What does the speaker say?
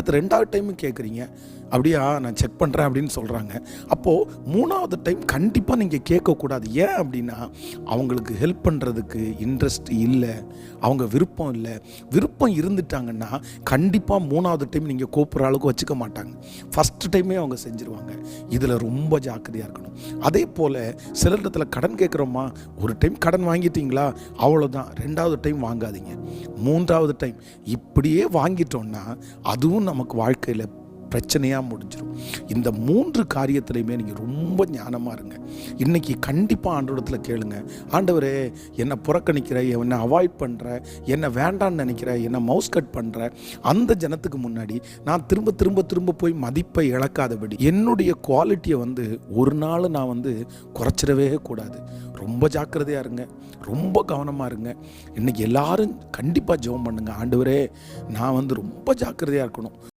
அடுத்து 2வது டைமும் கேட்குறீங்க. அப்படியா, நான் செக் பண்ணுறேன் அப்படின்னு சொல்கிறாங்க. அப்போது 3வது டைம் கண்டிப்பாக நீங்கள் கேட்கக்கூடாது. ஏன் அப்படின்னா, அவங்களுக்கு ஹெல்ப் பண்ணுறதுக்கு இன்ட்ரெஸ்ட் இல்லை, அவங்க விருப்பம் இல்லை. விருப்பம் இருந்துட்டாங்கன்னா கண்டிப்பாக 3வது டைம் நீங்கள் கூப்பிட்ற அளவுக்கு வச்சுக்க மாட்டாங்க. ஃபஸ்ட்டு டைமே அவங்க செஞ்சுருவாங்க. இதில் ரொம்ப ஜாக்கிரதையாக இருக்கணும். அதே போல் சில இடத்துல கடன் கேட்குறோமா, ஒரு டைம் கடன் வாங்கிட்டீங்களா அவ்வளோதான், 2வது டைம் வாங்காதீங்க. 3வது டைம் இப்படியே வாங்கிட்டோன்னா அதுவும் நமக்கு வாழ்க்கையில் பிரச்சனையாக முடிஞ்சிடும். இந்த 3 காரியத்திலையுமே நீங்கள் ரொம்ப ஞானமாக இருங்க. இன்றைக்கி கண்டிப்பாக ஆண்டவரிடத்தில் கேளுங்க, ஆண்டவரே என்னை புறக்கணிக்கிற, என்னை அவாய்ட் பண்ணுற, என்னை வேண்டான்னு நினைக்கிற, என்னை மவுஸ் கட் பண்ணுற அந்த ஜனத்துக்கு முன்னாடி நான் திரும்ப திரும்ப திரும்ப போய் மதிப்பை இழக்காதபடி என்னுடைய குவாலிட்டியை ஒரு நாள் நான் குறைச்சிடவே கூடாது. ரொம்ப ஜாக்கிரதையாக இருங்க, ரொம்ப கவனமாக இருங்க. இன்றைக்கி எல்லாரும் கண்டிப்பாக ஜெபம் பண்ணுங்க, ஆண்டவரே நான் ரொம்ப ஜாக்கிரதையாக இருக்கணும்.